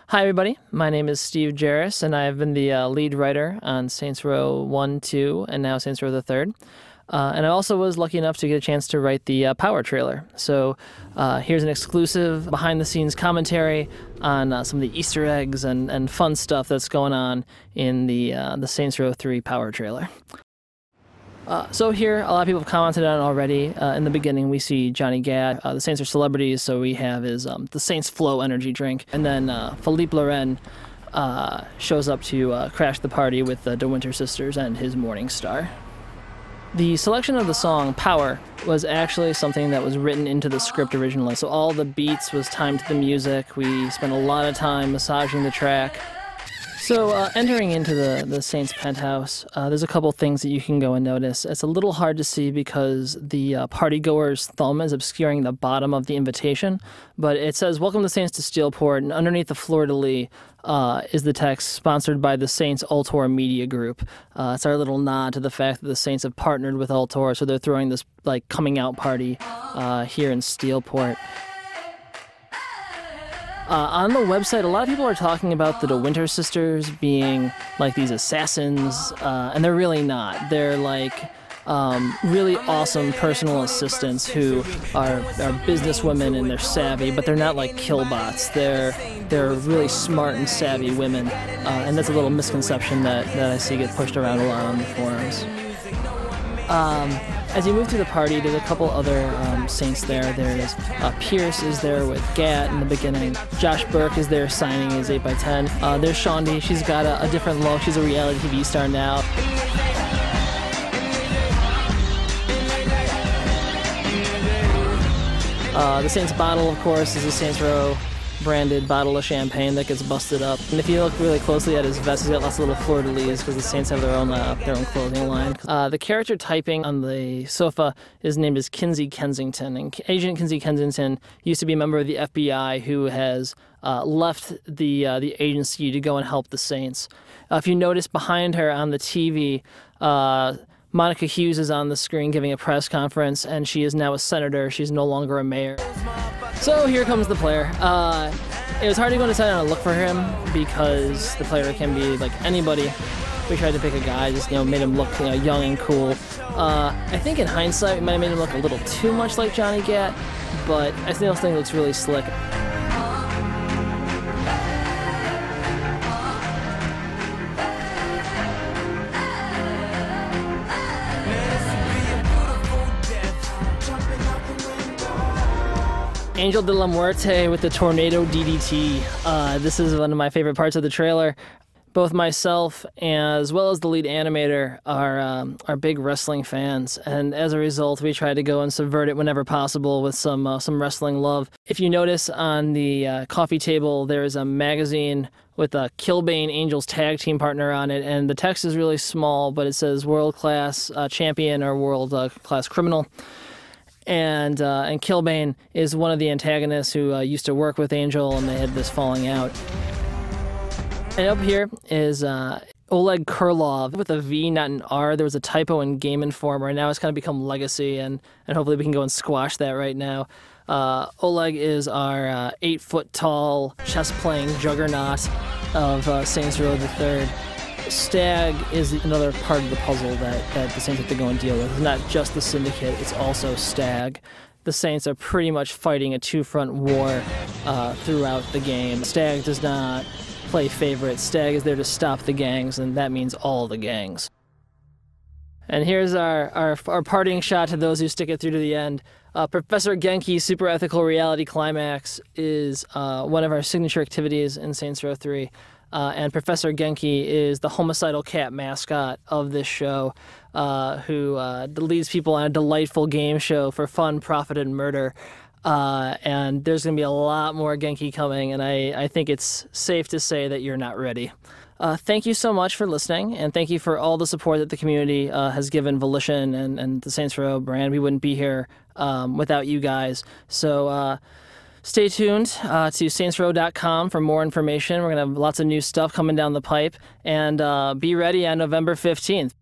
Hi, everybody. My name is Steve Jaros, and I've been the lead writer on Saints Row 1, 2, and now Saints Row the Third. And I also was lucky enough to get a chance to write the Power trailer. So here's an exclusive behind-the-scenes commentary on some of the Easter eggs and fun stuff that's going on in the Saints Row 3 Power trailer. So here, a lot of people have commented on it already. In the beginning, we see Johnny Gat. The Saints are celebrities, so we have his the Saints Flow energy drink. And then Philippe Loren shows up to crash the party with the De Winter sisters and his Morning Star. The selection of the song, Power, was actually something that was written into the script originally. So all the beats was timed to the music. We spent a lot of time massaging the track. So entering into the Saints penthouse, there's a couple things that you can go and notice. It's a little hard to see because the partygoer's thumb is obscuring the bottom of the invitation, but it says, "Welcome the Saints to Steelport," and underneath the fleur-de-lis is the text, sponsored by the Saints Ultor Media Group. It's our little nod to the fact that the Saints have partnered with Ultor, so they're throwing this like coming out party here in Steelport. On the website, a lot of people are talking about the De Winter sisters being like these assassins, and they're really not. They're like really awesome personal assistants who are businesswomen, and they're savvy, but they're not like killbots. They're really smart and savvy women, and that's a little misconception that I see get pushed around a lot on the forums. As you move through the party, there's a couple other Saints there. There's Pierce is there with Gat in the beginning. Josh Burke is there signing his 8x10. There's Shaundi. She's got a different look. She's a reality TV star now. The Saints bottle, of course, is a Saints Row branded bottle of champagne that gets busted up. And if you look really closely at his vest, he's got lots of little fleur-de-lis because the Saints have their own clothing line. The character typing on the sofa is named as Kinsey Kensington, and Agent Kinsey Kensington used to be a member of the FBI who has left the agency to go and help the Saints. If you notice behind her on the TV, Monica Hughes is on the screen giving a press conference, and she is now a senator. She's no longer a mayor. So here comes the player. It was hard to go decide on a look for him because the player can be like anybody. We tried to pick a guy, just made him look young and cool. I think in hindsight, we might have made him look a little too much like Johnny Gat, but I still think he looks really slick. Angel de la Muerte with the Tornado DDT. This is one of my favorite parts of the trailer. Both myself as well as the lead animator are big wrestling fans, and as a result, we try to go and subvert it whenever possible with some wrestling love. If you notice on the coffee table, there is a magazine with a Killbane Angels tag team partner on it, and the text is really small, but it says World Class Champion or World Class Criminal. And Killbane is one of the antagonists who used to work with Angel, and they had this falling out. And up here is Oleg Kurlov with a V, not an R. There was a typo in Game Informer, and now it's kind of become Legacy, and hopefully we can go and squash that right now. Oleg is our 8-foot-tall, chess-playing juggernaut of Saints Row the Third. Stag is another part of the puzzle that the Saints have to go and deal with. It's not just the Syndicate, it's also Stag. The Saints are pretty much fighting a two-front war throughout the game. Stag does not play favorites. Stag is there to stop the gangs, and that means all the gangs. And here's our parting shot to those who stick it through to the end. Professor Genki's Super Ethical Reality Climax is one of our signature activities in Saints Row 3. And Professor Genki is the homicidal cat mascot of this show, who leads people on a delightful game show for fun, profit, and murder. And there's going to be a lot more Genki coming, and I think it's safe to say that you're not ready. Thank you so much for listening, and thank you for all the support that the community has given Volition and the Saints Row brand. We wouldn't be here without you guys. So stay tuned to saintsrow.com for more information. We're going to have lots of new stuff coming down the pipe, and be ready on November 15th.